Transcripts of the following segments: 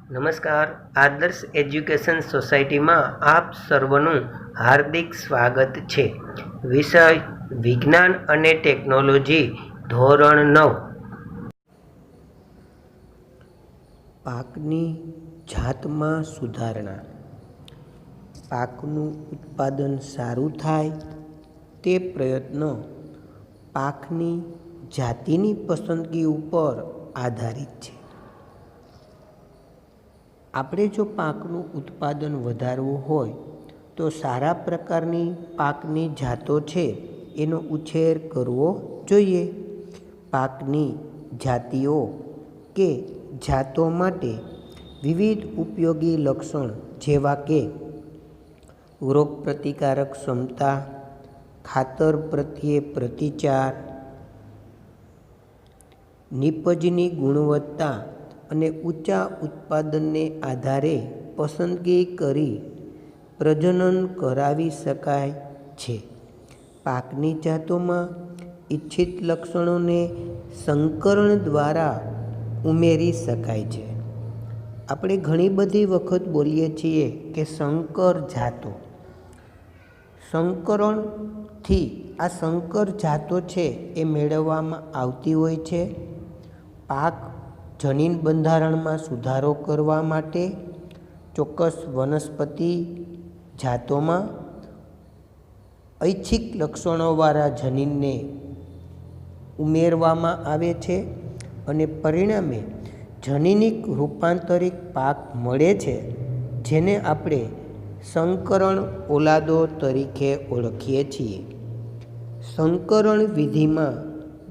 નમસ્કાર. આદર્શ એજ્યુકેશન સોસાયટીમાં આપ સર્વનું હાર્દિક સ્વાગત છે. વિષય વિજ્ઞાન અને ટેકનોલોજી, ધોરણ 9. પાકની જાતમાં સુધારણા. પાકનું ઉત્પાદન સારું થાય તે પ્રયત્ન પાકની જાતિની પસંદગી ઉપર આધારિત છે. આપણે જો પાકનું ઉત્પાદન વધારવું હોય તો સારા પ્રકારની પાકની જાતો છે એનો ઉછેર કરવો જોઈએ. પાકની જાતિઓ કે જાતો માટે વિવિધ ઉપયોગી લક્ષણ જેવા કે રોગપ્રતિકારક ક્ષમતા, ખાતર પ્રત્યે પ્રતિચાર, નીપજની ગુણવત્તા અને ઊંચા ઉત્પાદનને આધારે પસંદગી કરી પ્રજનન કરાવી શકાય છે. પાકની જાતોમાં ઇચ્છિત લક્ષણોને સંકરણ દ્વારા ઉમેરી શકાય છે. આપણે ઘણી બધી વખત બોલીએ છીએ કે સંકર જાતો. સંકરણથી આ સંકર જાતો છે એ મેળવવામાં આવતી હોય છે. પાક જનીન બંધારણમાં સુધારો કરવા માટે ચોક્કસ વનસ્પતિ જાતોમાં ઐચ્છિક લક્ષણોવાળા જનીનને ઉમેરવામાં આવે છે અને પરિણામે જનીનિક રૂપાંતરિત પાક મળે છે, જેને આપણે સંકરણ ઓલાદો તરીકે ઓળખીએ છીએ. સંકરણ વિધિમાં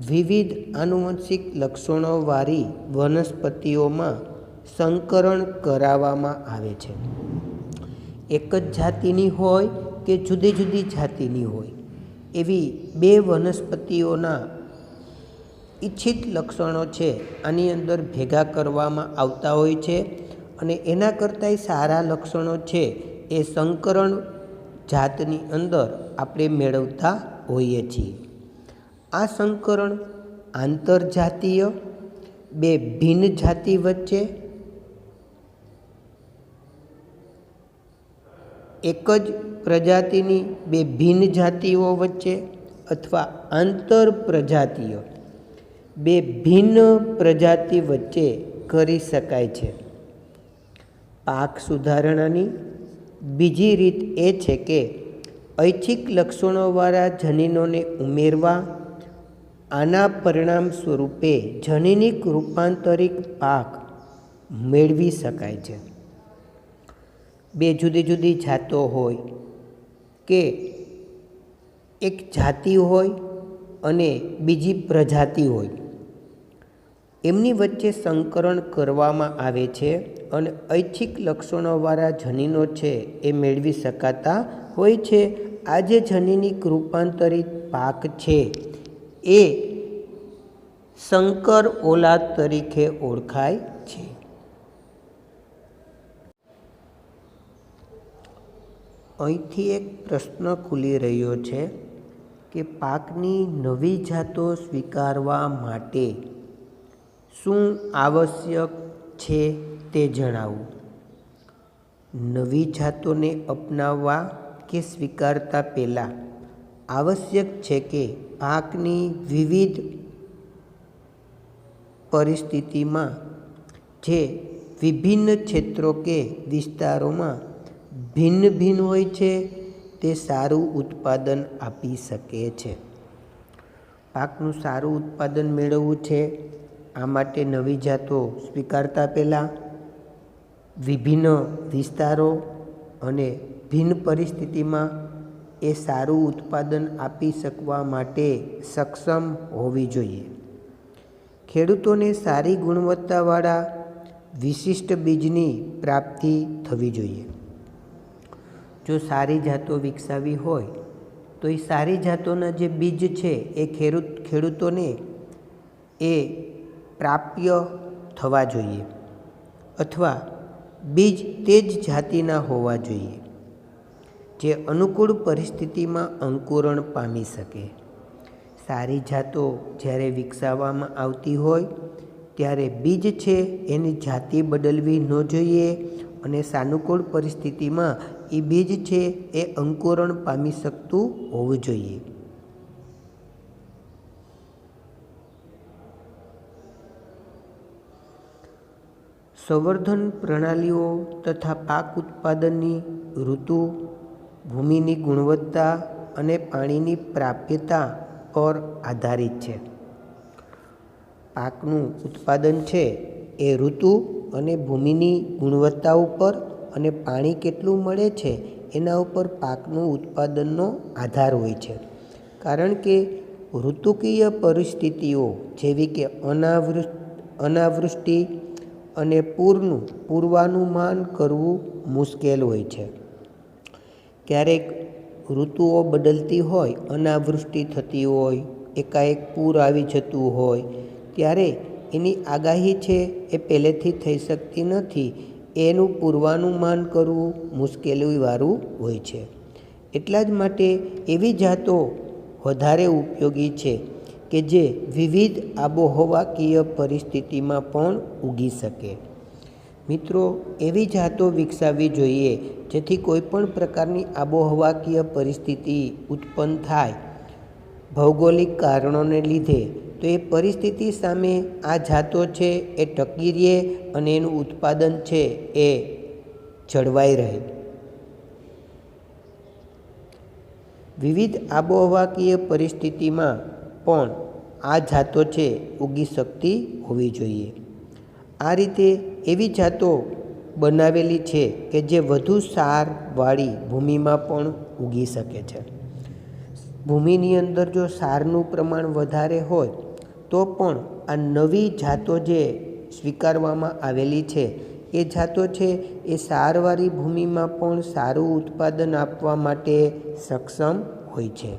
વિવિધ આનુવંશિક લક્ષણોવાળી વનસ્પતિઓમાં સંકરણ કરાવવામાં આવે છે. એક જ જાતિની હોય કે જુદી જુદી જાતિની હોય એવી બે વનસ્પતિઓના ઇચ્છિત લક્ષણો છે આની અંદર ભેગા કરવામાં આવતા હોય છે અને એના કરતાંય સારા લક્ષણો છે એ સંકરણ જાતની અંદર આપણે મેળવતા હોઈએ છીએ. આ સંકરણ આંતરજાતીય બે ભિન્ન જાતિ વચ્ચે એક જ પ્રજાતિની બે ભિન્ન જાતિઓ વચ્ચે અથવા આંતર પ્રજાતીય બે ભિન્ન પ્રજાતિ વચ્ચે કરી શકાય છે. પાક સુધારણાની બીજી રીત એ છે કે ઐચ્છિક લક્ષણોવાળા જનીનોને ઉમેરવા. આના પરિણામ સ્વરૂપે જનીનિક રૂપાંતરિત પાક મેળવી શકાય છે. બે જુદી જુદી જાતો હોય કે એક જાતિ હોય અને બીજી પ્રજાતિ હોય, એમની વચ્ચે સંકરણ કરવામાં આવે છે અને ઐચ્છિક લક્ષણોવાળા જનીનો છે એ મેળવી શકાતા હોય છે. આ જે જનીનિક રૂપાંતરિત પાક છે એ સંકર ઓલાદ તરીકે ઓળખાય છે. અહીંથી એક પ્રશ્ન ખુલી રહ્યો છે કે પાકની નવી જાતો સ્વીકારવા માટે શું આવશ્યક છે તે જણાવો. નવી જાતોને અપનાવવા કે સ્વીકારતા પહેલાં આવશ્યક છે કે પાકની વિવિધ પરિસ્થિતિમાં જે વિભિન્ન ક્ષેત્રો કે વિસ્તારોમાં ભિન્ન ભિન્ન હોય છે તે સારું ઉત્પાદન આપી શકે છે. પાકનું સારું ઉત્પાદન મેળવવું છે, આ માટે નવી જાતો સ્વીકારતા પહેલાં વિભિન્ન વિસ્તારો અને ભિન્ન પરિસ્થિતિમાં એ સારું ઉત્પાદન આપી શકવા માટે સક્ષમ હોવી જોઈએ. ખેડૂતોને સારી ગુણવત્તાવાળા વિશિષ્ટ બીજની પ્રાપ્તિ થવી જોઈએ. જો સારી જાતો વિકસાવી હોય તો એ સારી જાતોના જે બીજ છે એ ખેડૂતોને એ પ્રાપ્ય થવા જોઈએ અથવા બીજ તે જ જાતિના હોવા જોઈએ જે અનુકૂળ પરિસ્થિતિમાં અંકુરણ પામી શકે. સારી જાતો જ્યારે વિકસાવવામાં આવતી હોય ત્યારે બીજ છે એની જાતિ બદલવી ન જોઈએ અને સાનુકૂળ પરિસ્થિતિમાં એ બીજ છે એ અંકુરણ પામી શકતું હોવું જોઈએ. સંવર્ધન પ્રણાલીઓ તથા પાક ઉત્પાદનની ઋતુ, ભૂમિની ગુણવત્તા અને પાણીની પ્રાપ્યતા પર આધારિત છે. પાકનું ઉત્પાદન છે એ ઋતુ અને ભૂમિની ગુણવત્તા ઉપર અને પાણી કેટલું મળે છે એના ઉપર પાકનું ઉત્પાદનનો આધાર હોય છે. કારણ કે ઋતુકીય પરિસ્થિતિઓ જેવી કે અનાવૃષ્ટિ અને પૂરનું પૂર્વાનુમાન કરવું મુશ્કેલ હોય છે. ક્યારેક ઋતુઓ બદલતી હોય, અનાવૃષ્ટિ થતી હોય, એકાએક પૂર આવી જતું હોય, ત્યારે એની આગાહી છે એ પહેલેથી થઈ શકતી નથી. એનું પૂર્વાનુમાન કરવું મુશ્કેલીવાળું હોય છે. એટલા જ માટે એવી જાતો વધારે ઉપયોગી છે કે જે વિવિધ આબોહવાકીય પરિસ્થિતિમાં પણ ઉગી શકે. મિત્રો, એવી જાતો વિકસાવવી જોઈએ જેથી કોઈપણ પ્રકારની આબોહવાકીય પરિસ્થિતિ ઉત્પન્ન થાય ભૌગોલિક કારણોને લીધે, તો એ પરિસ્થિતિ સામે આ જાતો છે એ ટકી રહે અને એનું ઉત્પાદન છે એ જળવાઈ રહે. વિવિધ આબોહવાકીય પરિસ્થિતિમાં પણ આ જાતો છે ઉગી શકતી હોવી જોઈએ. આ રીતે એવી જાતો બનાવેલી છે કે જે વધુ સારવાળી ભૂમિમાં પણ ઉગી શકે છે. ભૂમિની અંદર જો સારનું પ્રમાણ વધારે હોય તો પણ આ નવી જાતો જે સ્વીકારવામાં આવેલી છે એ જાતો છે એ સારવાળી ભૂમિમાં પણ સારું ઉત્પાદન આપવા માટે સક્ષમ હોય છે.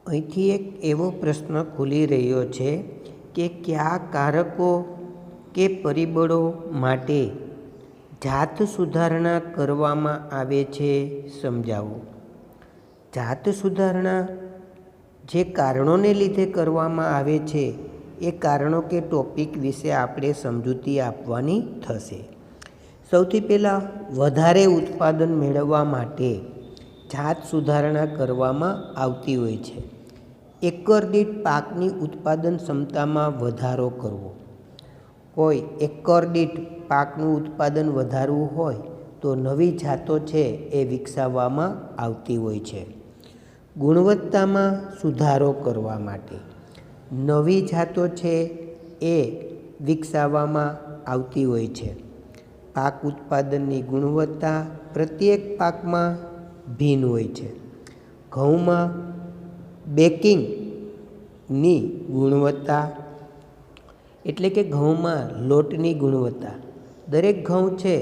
અહીંથી એક એવો પ્રશ્ન ખુલી રહ્યો છે કે કયા કારકો કે પરિબળો માટે જાત સુધારણા કરવામાં આવે છે, સમજાવો. જાત સુધારણા જે કારણોને લીધે કરવામાં આવે છે એ કારણો કે ટોપિક વિશે આપણે સમજૂતી આપવાની થશે. સૌથી પહેલાં વધારે ઉત્પાદન મેળવવા માટે જાત સુધારણા કરવામાં આવતી હોય છે. એકર દીઠ પાકની ઉત્પાદન ક્ષમતામાં વધારો કરવો. કોઈ એકર દીઠ પાકનું ઉત્પાદન વધારવું હોય તો નવી જાતો છે એ વિકસાવવામાં આવતી હોય છે. ગુણવત્તામાં સુધારો કરવા માટે નવી જાતો છે એ વિકસાવવામાં આવતી હોય છે. પાક ઉત્પાદનની ગુણવત્તા પ્રત્યેક પાકમાં ભિન્ન હોય છે. ઘઉંમાં બેકિંગની ગુણવત્તા એટલે કે ઘઉંમાં લોટની ગુણવત્તા, દરેક ઘઉં છે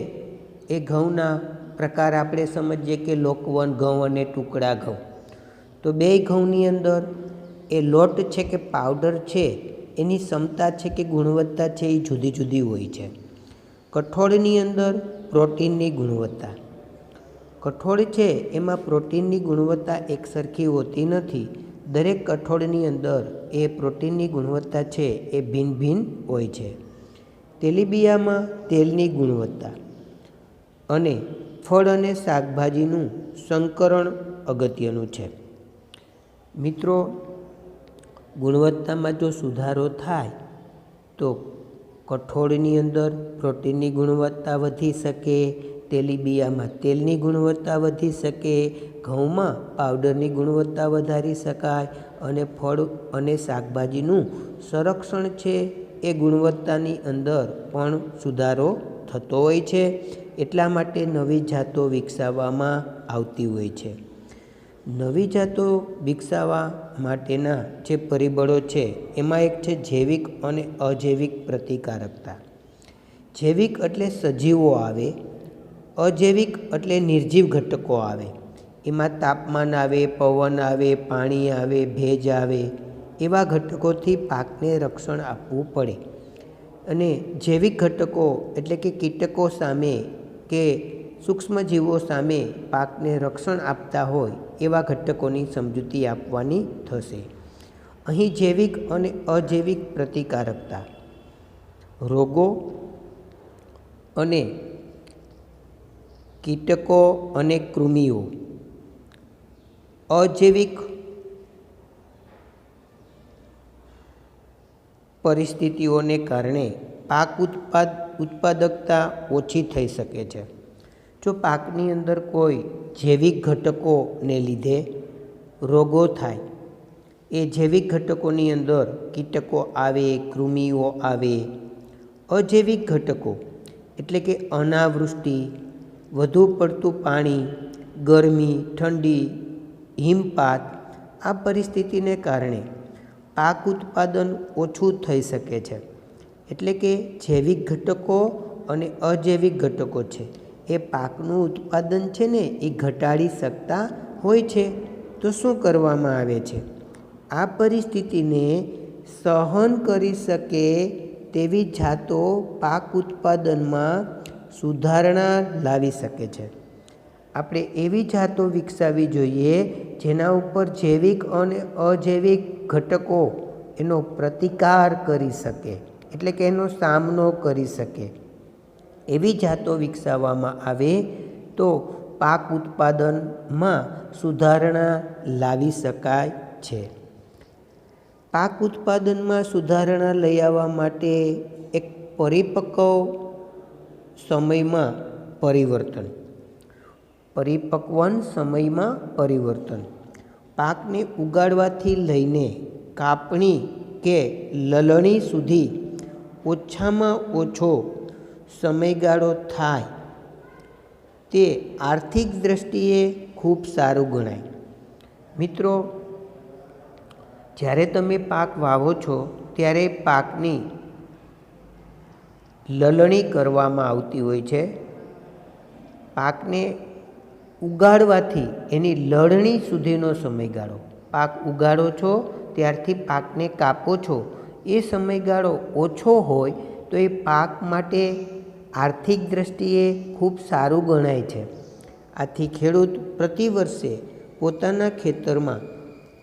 એ ઘઉંના પ્રકાર આપણે સમજીએ કે લોકવન ઘઉં અને ટુકડા ઘઉં. તો બે ઘઉંની અંદર એ લોટ છે કે પાવડર છે એની ક્ષમતા છે કે ગુણવત્તા છે એ જુદી જુદી હોય છે. કઠોળની અંદર પ્રોટીનની ગુણવત્તા, કઠોળ છે એમાં પ્રોટીનની ગુણવત્તા એકસરખી હોતી નથી. દરેક કઠોળની અંદર એ પ્રોટીનની ગુણવત્તા છે એ ભિન્ન ભિન્ન હોય છે. તેલીબિયામાં તેલની ગુણવત્તા અને ફળ અને શાકભાજીનું સંકરણ અગત્યનું છે. મિત્રો, ગુણવત્તામાં જો સુધારો થાય તો કઠોળની અંદર પ્રોટીનની ગુણવત્તા વધી શકે, તેલીબિયામાં તેલની ગુણવત્તા વધી શકે, ઘઉંમાં પાવડરની ગુણવત્તા વધારી શકાય અને ફળ અને શાકભાજીનું સંરક્ષણ છે એ ગુણવત્તાની અંદર પણ સુધારો થતો હોય છે. એટલા માટે નવી જાતો વિકસાવવામાં આવતી હોય છે. નવી જાતો વિકસાવવા માટેના જે પરિબળો છે એમાં એક છે જૈવિક અને અજૈવિક પ્રતિકારકતા. જૈવિક એટલે સજીવો આવે, અજૈવિક એટલે નિર્જીવ ઘટકો આવે. એમાં તાપમાન આવે, પવન આવે, પાણી આવે, ભેજ આવે, એવા ઘટકોથી પાકને રક્ષણ આપવું પડે. અને જૈવિક ઘટકો એટલે કે કીટકો સામે કે સૂક્ષ્મજીવો સામે પાકને રક્ષણ આપતા હોય એવા ઘટકોની સમજૂતી આપવાની થશે. અહીં જૈવિક અને અજૈવિક પ્રતિકારકતા, રોગો અને કીટકો અને કૃમિઓ, અજૈવિક પરિસ્થિતિઓને કારણે પાક ઉત્પાદકતા ઓછી થઈ શકે છે. જો પાકની અંદર કોઈ જૈવિક ઘટકોને લીધે રોગો થાય, એ જૈવિક ઘટકોની અંદર કીટકો આવે, કૃમિઓ આવે. અજૈવિક ઘટકો એટલે કે અનાવૃષ્ટિ, વધુ પડતું પાણી, ગરમી, ઠંડી, હિમપાત, આ પરિસ્થિતિને કારણે પાક ઉત્પાદન ઓછું થઈ શકે છે. એટલે કે જૈવિક ઘટકો અને અજૈવિક ઘટકો છે એ પાકનું ઉત્પાદન છે ને એ ઘટાડી શકતા હોય છે. તો શું કરવામાં આવે છે? આ પરિસ્થિતિને સહન કરી શકે તેવી જાતો પાક ઉત્પાદનમાં સુધારણા લાવી શકે છે. આપણે એવી જાતો વિકસાવવી જોઈએ જેના ઉપર જૈવિક અને અજૈવિક ઘટકો એનો પ્રતિકાર કરી શકે, એટલે કે એનો સામનો કરી શકે. એવી જાતો વિકસાવવામાં આવે તો પાક ઉત્પાદનમાં સુધારણા લાવી શકાય છે. પાક ઉત્પાદનમાં સુધારણા લઈ આવવા માટે એક પરિપક્વ સમયમાં પરિવર્તન, પાકને ઉગાડવાથી લઈને કાપણી કે લલણી સુધી ઓછામાં ઓછો સમયગાળો થાય તે આર્થિક દૃષ્ટિએ ખૂબ સારું ગણાય. મિત્રો, જ્યારે તમે પાક વાવો છો ત્યારે પાકની લલણી કરવામાં આવતી હોય છે. પાકને ઉગાડવાથી એની લણણી સુધીનો સમયગાળો, પાક ઉગાડો છો ત્યારથી પાકને કાપો છો એ સમયગાળો ઓછો હોય તો એ પાક માટે આર્થિક દૃષ્ટિએ ખૂબ સારું ગણાય છે. આથી ખેડૂત પ્રતિવર્ષે પોતાના ખેતરમાં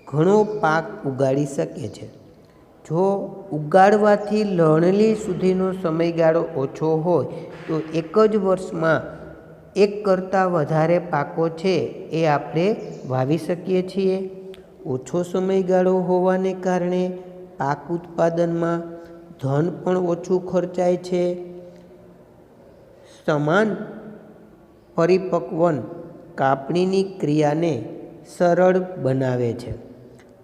ઘણો પાક ઉગાડી શકે છે. જો ઉગાડવાથી લણણી સુધીનો સમયગાળો ઓછો હોય તો એક જ વર્ષમાં એક કરતાં વધારે પાકો છે એ આપણે વાવી શકીએ છીએ. ઓછો સમયગાળો હોવાને કારણે પાક ઉત્પાદનમાં ધન પણ ઓછું ખર્ચાય છે. સમાન પરિપક્વન કાપણીની ક્રિયાને સરળ બનાવે છે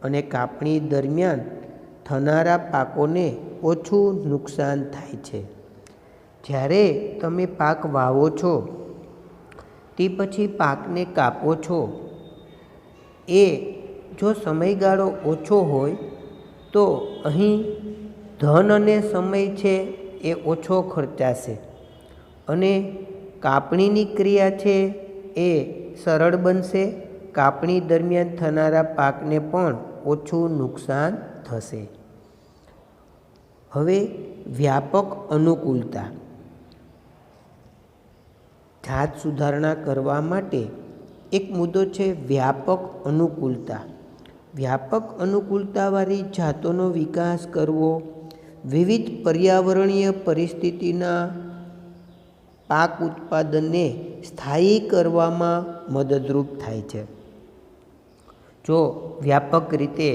અને કાપણી દરમિયાન થનારા પાકોને ઓછું નુકસાન થાય છે. જ્યારે તમે પાક વાવો છો તે પછી પાકને કાપો છો, એ જો સમયગાળો ઓછો હોય તો અહીં ધન અને સમય છે એ ઓછો ખર્ચાશે અને કાપણીની ક્રિયા છે એ સરળ બનશે. કાપણી દરમિયાન થનારા પાકને પણ ઓછું નુકસાન થશે. હવે વ્યાપક અનુકૂળતા. જાત સુધારણા કરવા માટે એક મુદ્દો છે વ્યાપક અનુકૂળતા. વ્યાપક અનુકૂળતાવાળી જાતોનો વિકાસ કરવો વિવિધ પર્યાવરણીય પરિસ્થિતિના પાક ઉત્પાદનને સ્થાયી કરવામાં મદદરૂપ થાય છે. જો વ્યાપક રીતે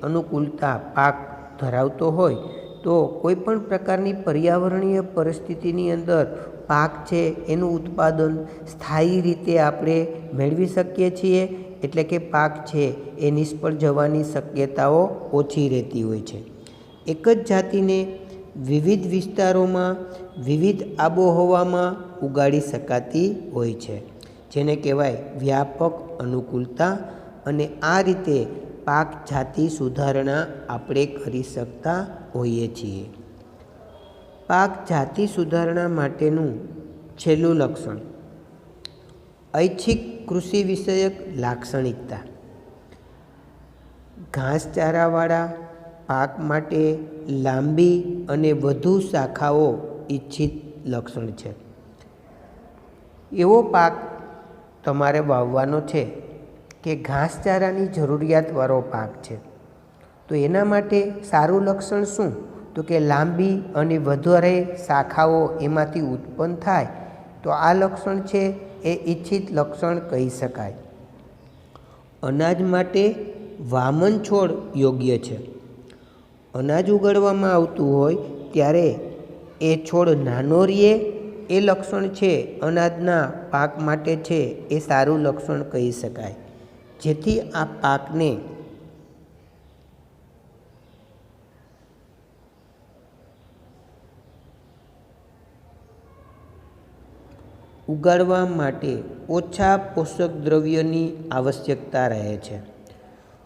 અનુકૂળતા પાક ધરાવતો હોય તો કોઈપણ પ્રકારની પર્યાવરણીય પરિસ્થિતિની અંદર પાક છે એનું ઉત્પાદન સ્થાયી રીતે આપણે મેળવી શકીએ છીએ. એટલે કે પાક છે એ નિષ્ફળ જવાની શક્યતાઓ ઓછી રહેતી હોય છે. એક જ જાતિને વિવિધ વિસ્તારોમાં વિવિધ આબોહવામાં ઉગાડી શકાતી હોય છે, જેને કહેવાય વ્યાપક અનુકૂળતા. અને આ રીતે પાક જાતિ સુધારણા આપણે કરી શકતા હોઈએ છીએ. પાક જાતિ સુધારણા માટેનું છેલ્લું લક્ષણ ઐચ્છિક કૃષિ વિષયક લાક્ષણિકતા. ઘાસચારાવાળા પાક માટે લાંબી અને વધુ શાખાઓ ઈચ્છિત લક્ષણ છે. એવો પાક તમારે વાવવાનો છે કે ઘાસચારાની જરૂરિયાતવાળો પાક છે. તો એના માટે સારું લક્ષણ શું? તો કે લાંબી અને વધારે શાખાઓ એમાંથી ઉત્પન્ન થાય, તો આ લક્ષણ છે એ ઈચ્છિત લક્ષણ કહી શકાય. અનાજ માટે વામન છોડ યોગ્ય છે. અનાજ ઉગાડવામાં આવતું હોય ત્યારે એ છોડ નાનો રહે એ લક્ષણ છે અનાજના પાક માટે છે એ સારું લક્ષણ કહી શકાય. જેથી આ પાકને ઉગાડવા માટે ઓછા પોષક દ્રવ્યની આવશ્યકતા રહે છે.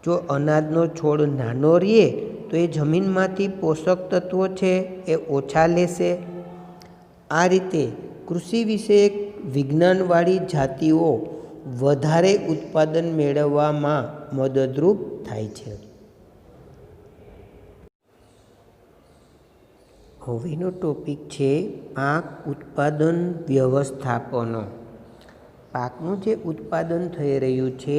જો અનાજનો છોડ નાનો રહે તો એ જમીનમાંથી પોષક તત્વો છે એ ઓછા લેશે. આ રીતે કૃષિ વિષયક વિજ્ઞાનવાળી જાતિઓ વધારે ઉત્પાદન મેળવવામાં મદદરૂપ થાય છે. હવેનો ટોપિક છે પાક ઉત્પાદન વ્યવસ્થાપનો. પાકનું જે ઉત્પાદન થઈ રહ્યું છે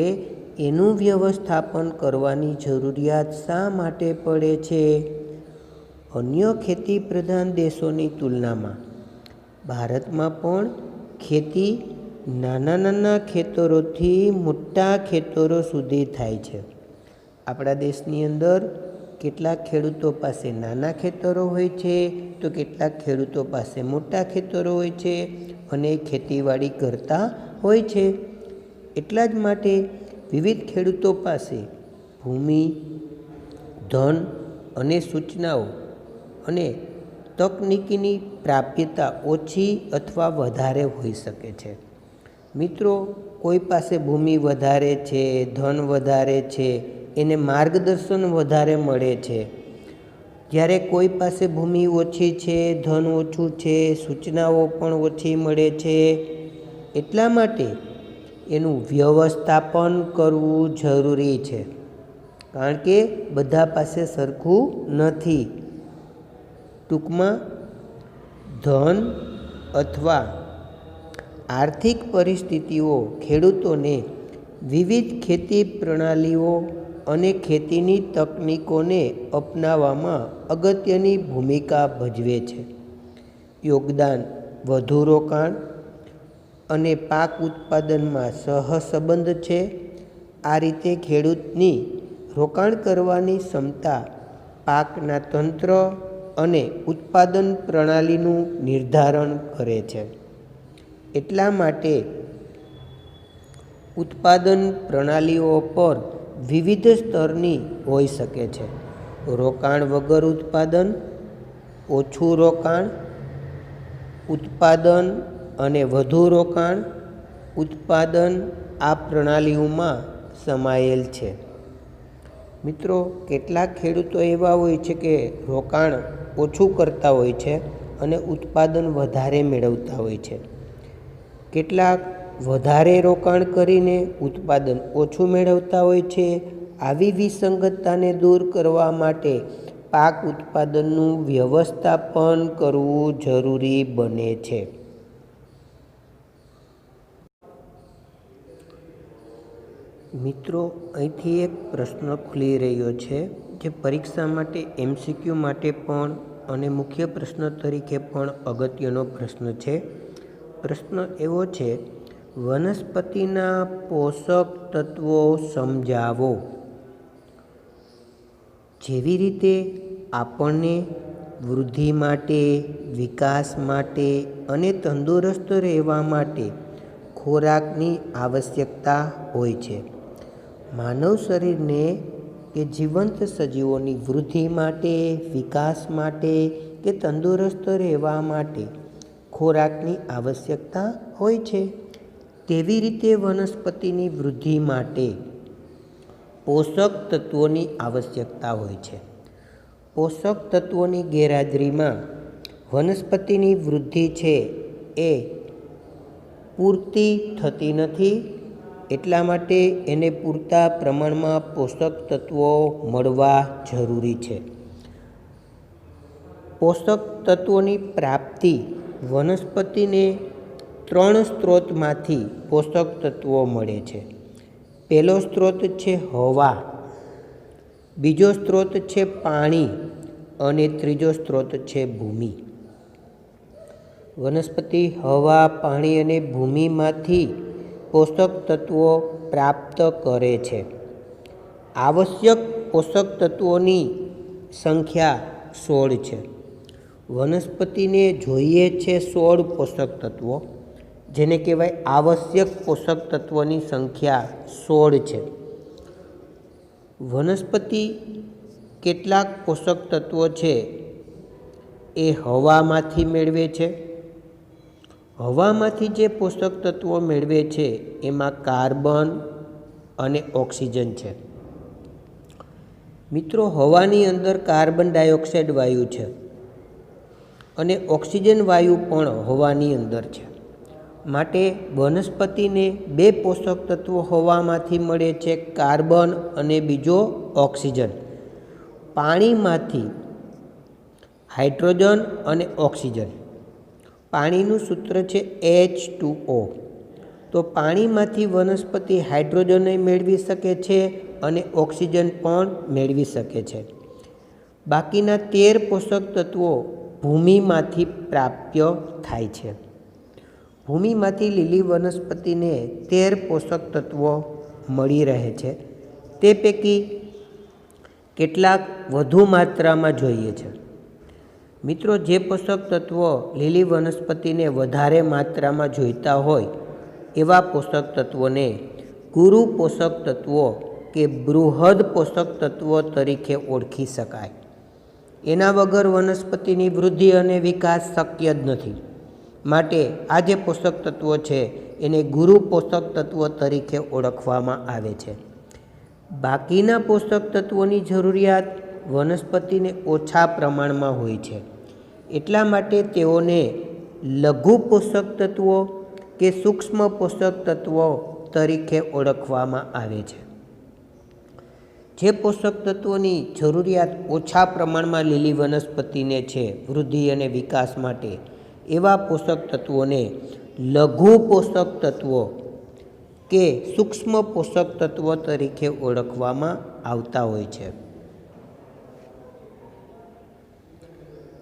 એનું વ્યવસ્થાપન કરવાની જરૂરિયાત શા માટે પડે છે? અન્ય ખેતી પ્રધાન દેશોની તુલનામાં ભારતમાં પણ ખેતી નાના ખેતરોથી મોટા ખેતરો સુધી થાય છે. આપણા દેશની અંદર કેટલાક ખેડૂતો પાસે નાના ખેતરો હોય છે તો કેટલાક ખેડૂતો પાસે મોટા ખેતરો હોય છે અને ખેતીવાડી કરતા હોય છે. એટલા જ માટે વિવિધ ખેડૂતો પાસે ભૂમિ, ધન અને સૂચનાઓ અને તકનીકીની પ્રાપ્યતા ઓછી અથવા વધારે હોઈ શકે છે. મિત્રો, કોઈ પાસે ભૂમિ વધારે છે, ધન વધારે છે, એને માર્ગદર્શન વધારે મળે છે. જ્યારે કોઈ પાસે ભૂમિ ઓછી છે, ધન ઓછું છે, સૂચનાઓ પણ ઓછી મળે છે. એટલા માટે એનું વ્યવસ્થાપન કરવું જરૂરી છે. કારણ કે બધા પાસે સરખું નથી. ટૂંકમાં ધન અથવા આર્થિક પરિસ્થિતિઓ ખેડૂતોને વિવિધ ખેતી પ્રણાલીઓ અને ખેતીની તકનીકોને અપનાવવામાં અગત્યની ભૂમિકા ભજવે છે. યોગદાન વધુ રોકાણ અને પાક ઉત્પાદનમાં સહસંબંધ છે. આ રીતે ખેડૂતની રોકાણ કરવાની ક્ષમતા પાકના તંત્ર અને ઉત્પાદન પ્રણાલીનું નિર્ધારણ કરે છે. એટલા માટે ઉત્પાદન પ્રણાલીઓ પર વિવિધ સ્તરની હોઈ શકે છે. રોકાણ વગર ઉત્પાદન, ઓછું રોકાણ, ઉત્પાદન અને વધુ રોકાણ ઉત્પાદન આ પ્રણાલીઓમાં સમાયેલ છે. મિત્રો, કેટલાક ખેડૂતો એવા હોય છે કે રોકાણ ઓછું કરતા હોય છે અને ઉત્પાદન વધારે મેળવતા હોય છે. કેટલાક વધારે રોકાણ કરીને ઉત્પાદન ઓછું મેળવતા હોય છે. આવી વિસંગતતાને દૂર કરવા માટે પાક ઉત્પાદનનું વ્યવસ્થાપન કરવું જરૂરી બને છે. મિત્રો, અહીંથી એક પ્રશ્ન ખુલી રહ્યો છે જે પરીક્ષા માટે MCQ માટે પણ અને મુખ્ય પ્રશ્ન તરીકે પણ અગત્યનો પ્રશ્ન છે. પ્રશ્ન એવો છે, વનસ્પતિના પોષક તત્વો સમજાવો. જેવી રીતે આપણને વૃદ્ધિ માટે, વિકાસ માટે અને તંદુરસ્ત રહેવા માટે ખોરાકની આવશ્યકતા હોય છે, માનવ શરીરને કે જીવંત સજીવોની વૃદ્ધિ માટે, વિકાસ માટે કે તંદુરસ્ત રહેવા માટે ખોરાકની આવશ્યકતા હોય છે. તેવી રીતે વનસ્પતિની વૃદ્ધિ માટે પોષક તત્વોની આવશ્યકતા હોય છે. પોષક તત્વોની ગેરહાજરીમાં વનસ્પતિની વૃદ્ધિ છે એ પૂરતી થતી નથી. એટલા માટે એને પૂરતા પ્રમાણમાં પોષક તત્વો મળવા જરૂરી છે. પોષક તત્વોની પ્રાપ્તિ વનસ્પતિને 3 સ્ત્રોતમાંથી પોષક તત્વો મળે છે. પહેલો સ્ત્રોત છે હવા. બીજો સ્ત્રોત છે પાણી અને ત્રીજો સ્ત્રોત છે ભૂમિ. વનસ્પતિ હવા, પાણી અને ભૂમિમાંથી પોષક તત્વો પ્રાપ્ત કરે છે. આવશ્યક પોષક તત્વોની સંખ્યા 16 છે. વનસ્પતિને જોઈએ છે 16 પોષક તત્વો, જેને કહેવાય આવશ્યક પોષક તત્વોની સંખ્યા 16 છે. વનસ્પતિ કેટલાક પોષક તત્વો છે એ હવામાંથી મેળવે છે. હવામાંથી જે પોષક તત્વો મેળવે છે એમાં કાર્બન અને ઓક્સિજન છે. મિત્રો, હવાની અંદર કાર્બન ડાયોક્સાઇડ વાયુ છે અને ઓક્સિજન વાયુ પણ હવાની અંદર છે. માટે વનસ્પતિને 2 પોષક તત્વો હવામાંથી મળે છે, કાર્બન અને બીજો ઓક્સિજન. પાણીમાંથી હાઇડ્રોજન અને ઓક્સિજન. પાણીનું સૂત્ર છે H2O. તો પાણીમાંથી વનસ્પતિ હાઇડ્રોજન મેળવી શકે છે અને ઓક્સિજન પણ મેળવી શકે છે. બાકીના 13 પોષક તત્વો ભૂમિમાંથી પ્રાપ્ય થાય છે. ભૂમિમાંથી લીલી વનસ્પતિને 13 પોષક તત્વો મળી રહે છે. તે પૈકી કેટલાક વધુ માત્રામાં જોઈએ છે. મિત્રો, જે પોષક તત્વો લીલી વનસ્પતિને વધારે માત્રામાં જોઈતા હોય એવા પોષક તત્વોને ગુરુ પોષક તત્વો કે બૃહદ પોષક તત્વો તરીકે ઓળખી શકાય. એના વગર વનસ્પતિની વૃદ્ધિ અને વિકાસ શક્ય જ નથી. માટે આ જે પોષક તત્વો છે એને ગુરુ પોષક તત્વો તરીકે ઓળખવામાં આવે છે. બાકીના પોષક તત્વોની જરૂરિયાત વનસ્પતિને ઓછા પ્રમાણમાં હોય છે. એટલા માટે તેઓને લઘુ પોષક તત્વો કે સૂક્ષ્મ પોષક તત્વો તરીકે ઓળખવામાં આવે છે. જે પોષક તત્વોની જરૂરિયાત ઓછા પ્રમાણમાં લીલી વનસ્પતિને છે વૃદ્ધિ અને વિકાસ માટે, એવા પોષક તત્વોને લઘુ પોષક તત્વો કે સૂક્ષ્મ પોષક તત્વો તરીકે ઓળખવામાં આવતા હોય છે.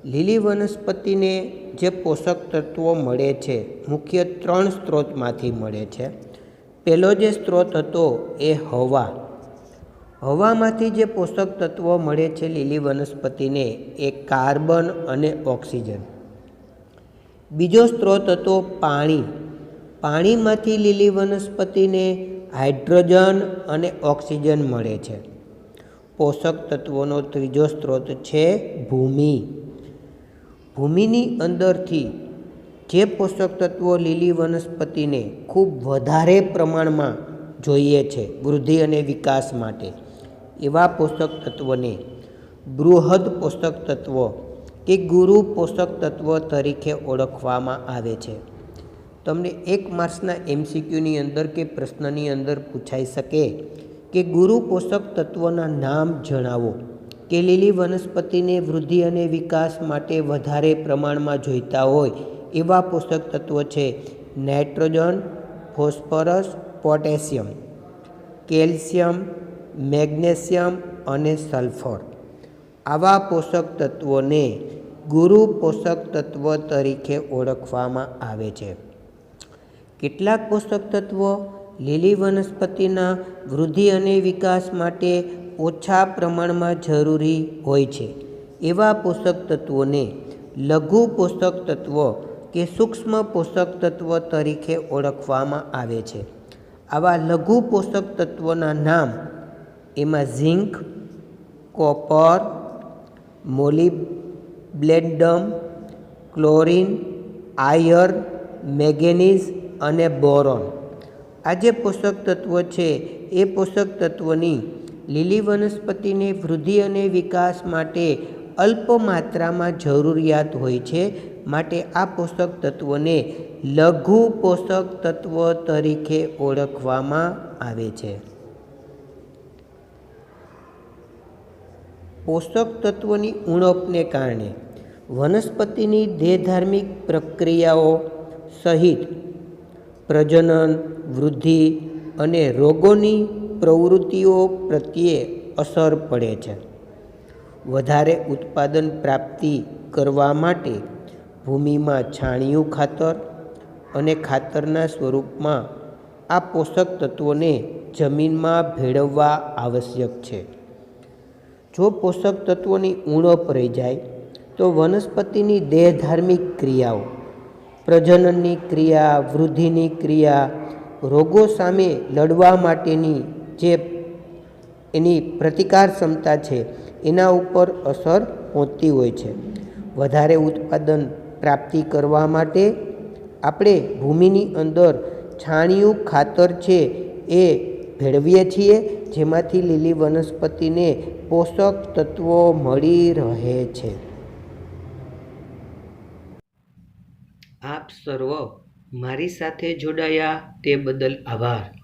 લીલી વનસ્પતિને જે પોષક તત્વો મળે છે મુખ્ય 3 સ્ત્રોતમાંથી મળે છે. પહેલો જે સ્ત્રોત હતો એ હવા. હવામાંથી જે પોષક તત્વો મળે છે લીલી વનસ્પતિને એ કાર્બન અને ઓક્સિજન. બીજો સ્ત્રોત હતો પાણી. પાણીમાંથી લીલી વનસ્પતિને હાઇડ્રોજન અને ઓક્સિજન મળે છે. પોષક તત્વોનો ત્રીજો સ્ત્રોત છે ભૂમિ. ભૂમિની અંદરથી જે પોષક તત્વો લીલી વનસ્પતિને ખૂબ વધારે પ્રમાણમાં જોઈએ છે વૃદ્ધિ અને વિકાસ માટે, એવા પોષક તત્વોને બૃહદ પોષક તત્વો કે ગુરુ પોષક તત્વો તરીકે ઓળખવામાં આવે છે. તમને 1 માર્ક્સના MCQની અંદર કે પ્રશ્નની અંદર પૂછાઈ શકે કે ગુરુ પોષક તત્વોના નામ જણાવો કે લીલી વનસ્પતિને વૃદ્ધિ અને વિકાસ માટે વધારે પ્રમાણમાં જોઈતા હોય એવા પોષક તત્વો છે nitrogen, phosphorus, potassium, calcium, magnesium અને સલ્ફર. આવા પોષક તત્વોને ગુરુ પોષક તત્વ તરીકે ઓળખવામાં આવે છે. કેટલાક પોષક તત્વો લીલી વનસ્પતિના વૃદ્ધિ અને વિકાસ માટે ઓછા પ્રમાણમાં જરૂરી હોય છે. એવા પોષક તત્વોને લઘુ પોષક તત્વો કે સૂક્ષ્મ પોષક તત્વો તરીકે ઓળખવામાં આવે છે. આવા લઘુ પોષક તત્વોના નામ એમાં zinc, copper, molybdenum, chlorine, iron, manganese અને બોરોન. આ જે પોષક તત્વો છે એ પોષક તત્વોની લીલી વનસ્પતિને વૃદ્ધિ અને વિકાસ માટે અલ્પ માત્રામાં જરૂરિયાત હોય છે. માટે આ પોષક તત્વોને લઘુ પોષક તત્વ તરીકે ઓળખવામાં આવે છે. પોષક તત્વોની ઉણપને કારણે વનસ્પતિની દેહધાર્મિક પ્રક્રિયાઓ સહિત પ્રજનન, વૃદ્ધિ અને રોગોની પ્રવૃત્તિઓ પ્રત્યે અસર પડે છે. વધારે ઉત્પાદન પ્રાપ્તિ કરવા માટે ભૂમિમાં છાણિયું ખાતર અને ખાતરના સ્વરૂપમાં આ પોષક તત્વોને જમીનમાં ભેળવવા આવશ્યક છે. જો પોષક તત્વોની ઉણપ રહી જાય તો વનસ્પતિની દેહધાર્મિક ક્રિયાઓ, પ્રજનનની ક્રિયા, વૃદ્ધિની ક્રિયા, રોગો સામે લડવા માટેની જે એની પ્રતિકાર ક્ષમતા છે એના ઉપર અસર પહોંચતી હોય છે. વધારે ઉત્પાદન પ્રાપ્તિ કરવા માટે આપણે ભૂમિની અંદર છાણિયું ખાતર છે એ ભેળવીએ છીએ, જેમાંથી લીલી વનસ્પતિને પોષક તત્વો મળી રહે છે. આપ સર્વ મારી સાથે જોડાયા તે બદલ આભાર.